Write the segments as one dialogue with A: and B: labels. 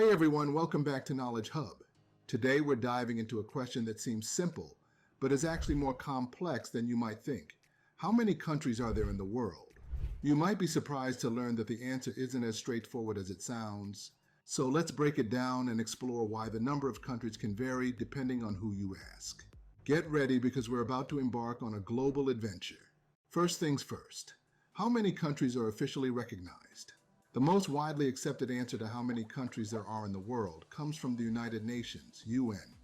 A: Hey everyone, welcome back to Knowledge Hub. Today we're diving into a question that seems simple, but is actually more complex than you might think. How many countries are there in the world? You might be surprised to learn that the answer isn't as straightforward as it sounds. So let's break it down and explore why the number of countries can vary depending on who you ask. Get ready because we're about to embark on a global adventure. First things first, how many countries are officially recognized? The most widely accepted answer to how many countries there are in the world comes from the United Nations, UN,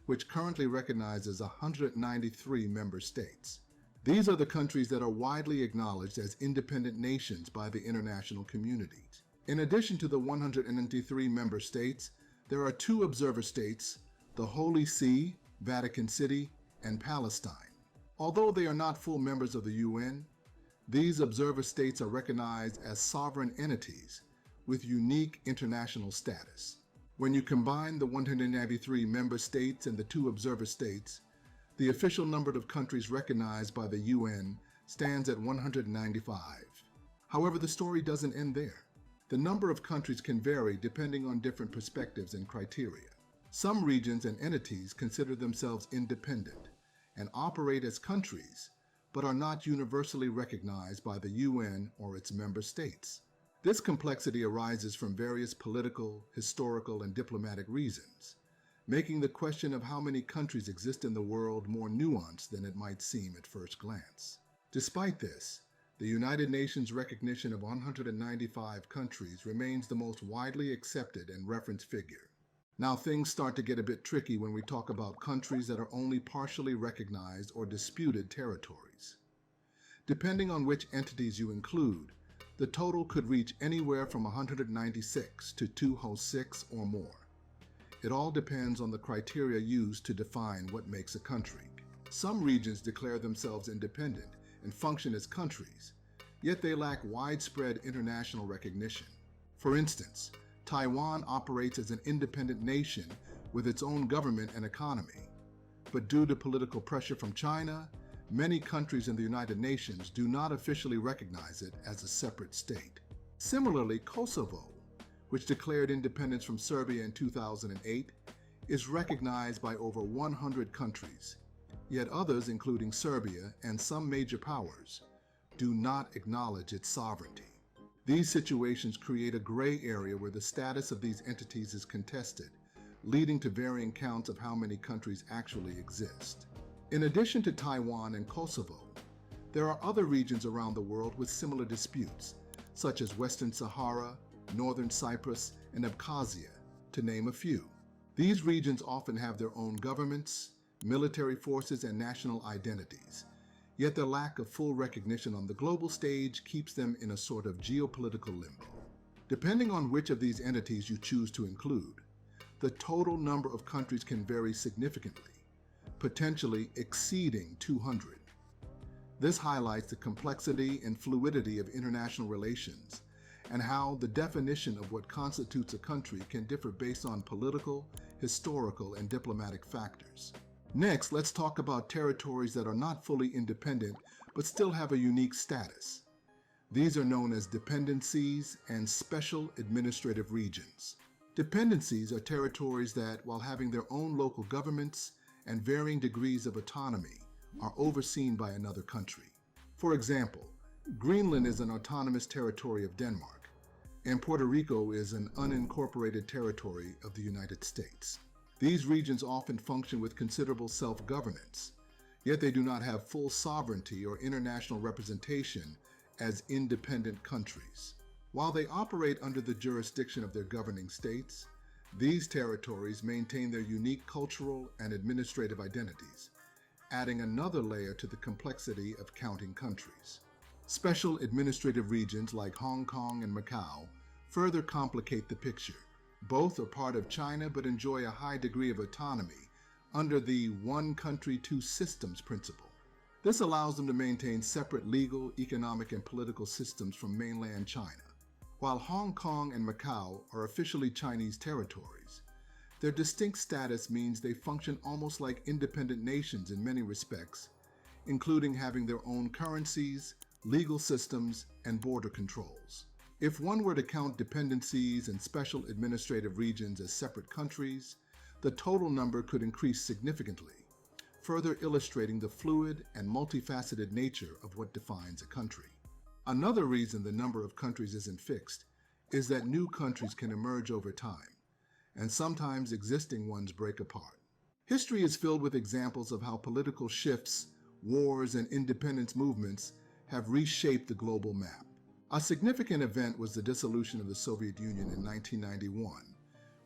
A: which currently recognizes 193 member states. These are the countries that are widely acknowledged as independent nations by the international community. In addition to the 193 member states, there are two observer states, the Holy See, Vatican City, and Palestine. Although they are not full members of the UN, these observer states are recognized as sovereign entities with unique international status. When you combine the 193 member states and the two observer states, the official number of countries recognized by the UN stands at 195. However, the story doesn't end there. The number of countries can vary depending on different perspectives and criteria. Some regions and entities consider themselves independent and operate as countries, but are not universally recognized by the UN or its member states. This complexity arises from various political, historical, and diplomatic reasons, making the question of how many countries exist in the world more nuanced than it might seem at first glance. Despite this, the United Nations recognition of 195 countries remains the most widely accepted and referenced figure. Now things start to get a bit tricky when we talk about countries that are only partially recognized or disputed territories. Depending on which entities you include, the total could reach anywhere from 196 to 206 or more. It all depends on the criteria used to define what makes a country. Some regions declare themselves independent and function as countries, yet they lack widespread international recognition. For instance, Taiwan operates as an independent nation with its own government and economy. But due to political pressure from China, many countries in the United Nations do not officially recognize it as a separate state. Similarly, Kosovo, which declared independence from Serbia in 2008, is recognized by over 100 countries. Yet others, including Serbia and some major powers, do not acknowledge its sovereignty. These situations create a gray area where the status of these entities is contested, leading to varying counts of how many countries actually exist. In addition to Taiwan and Kosovo, there are other regions around the world with similar disputes, such as Western Sahara, Northern Cyprus, and Abkhazia, to name a few. These regions often have their own governments, military forces, and national identities. Yet their lack of full recognition on the global stage keeps them in a sort of geopolitical limbo. Depending on which of these entities you choose to include, the total number of countries can vary significantly, potentially exceeding 200. This highlights the complexity and fluidity of international relations and how the definition of what constitutes a country can differ based on political, historical, and diplomatic factors. Next, let's talk about territories that are not fully independent but still have a unique status. These are known as dependencies and special administrative regions. Dependencies are territories that, while having their own local governments and varying degrees of autonomy, are overseen by another country. For example, Greenland is an autonomous territory of Denmark, and Puerto Rico is an unincorporated territory of the United States. These regions often function with considerable self-governance, yet they do not have full sovereignty or international representation as independent countries. While they operate under the jurisdiction of their governing states, these territories maintain their unique cultural and administrative identities, adding another layer to the complexity of counting countries. Special administrative regions like Hong Kong and Macau further complicate the picture. Both are part of China but enjoy a high degree of autonomy under the one country, two systems principle. This allows them to maintain separate legal, economic, and political systems from mainland China. While Hong Kong and Macau are officially Chinese territories, their distinct status means they function almost like independent nations in many respects, including having their own currencies, legal systems, and border controls. If one were to count dependencies and special administrative regions as separate countries, the total number could increase significantly, further illustrating the fluid and multifaceted nature of what defines a country. Another reason the number of countries isn't fixed is that new countries can emerge over time, and sometimes existing ones break apart. History is filled with examples of how political shifts, wars, and independence movements have reshaped the global map. A significant event was the dissolution of the Soviet Union in 1991,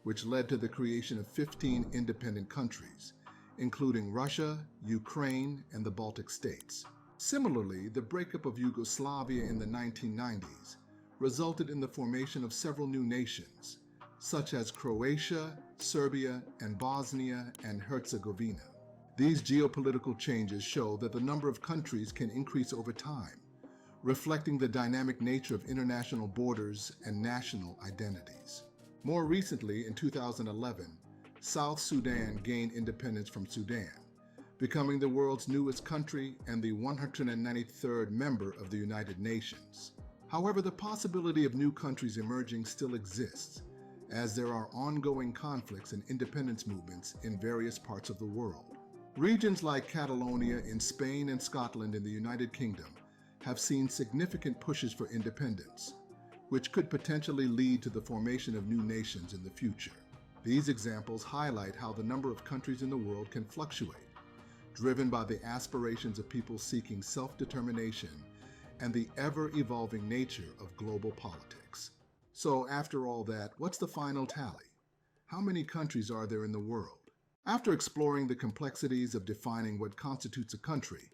A: which led to the creation of 15 independent countries, including Russia, Ukraine, and the Baltic states. Similarly, the breakup of Yugoslavia in the 1990s resulted in the formation of several new nations, such as Croatia, Serbia, and Bosnia and Herzegovina. These geopolitical changes show that the number of countries can increase over time, reflecting the dynamic nature of international borders and national identities. More recently, in 2011, South Sudan gained independence from Sudan, becoming the world's newest country and the 193rd member of the United Nations. However, the possibility of new countries emerging still exists, as there are ongoing conflicts and independence movements in various parts of the world. Regions like Catalonia in Spain and Scotland in the United Kingdom have seen significant pushes for independence, which could potentially lead to the formation of new nations in the future. These examples highlight how the number of countries in the world can fluctuate, driven by the aspirations of people seeking self-determination and the ever-evolving nature of global politics. So after all that, what's the final tally? How many countries are there in the world? After exploring the complexities of defining what constitutes a country,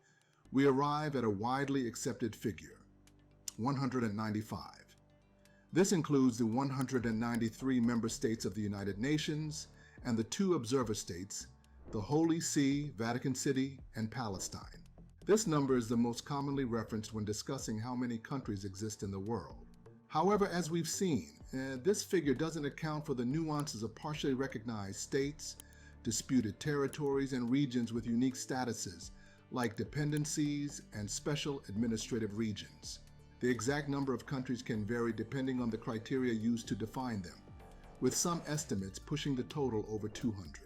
A: we arrive at a widely accepted figure, 195. This includes the 193 member states of the United Nations and the 2 observer states, the Holy See, Vatican City, and Palestine. This number is the most commonly referenced when discussing how many countries exist in the world. However, as we've seen, this figure doesn't account for the nuances of partially recognized states, disputed territories, and regions with unique statuses like dependencies and special administrative regions. The exact number of countries can vary depending on the criteria used to define them, with some estimates pushing the total over 200.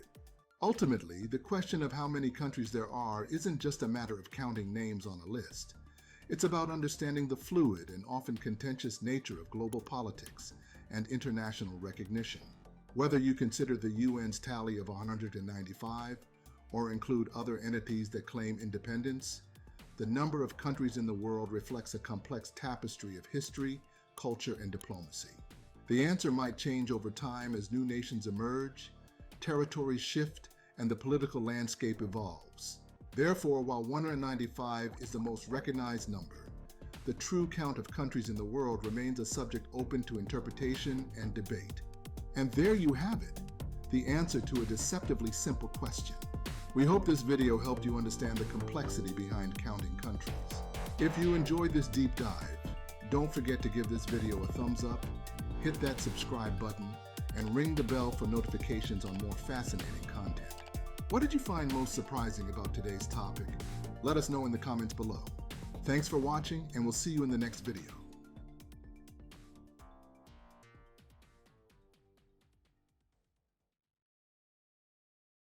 A: Ultimately, the question of how many countries there are isn't just a matter of counting names on a list. It's about understanding the fluid and often contentious nature of global politics and international recognition. Whether you consider the UN's tally of 195 or include other entities that claim independence, the number of countries in the world reflects a complex tapestry of history, culture, and diplomacy. The answer might change over time as new nations emerge, territories shift, and the political landscape evolves. Therefore, while 195 is the most recognized number, the true count of countries in the world remains a subject open to interpretation and debate. And there you have it, the answer to a deceptively simple question. We hope this video helped you understand the complexity behind counting countries. If you enjoyed this deep dive, don't forget to give this video a thumbs up, hit that subscribe button, and ring the bell for notifications on more fascinating content. What did you find most surprising about today's topic? Let us know in the comments below. Thanks for watching, and we'll see you in the next video.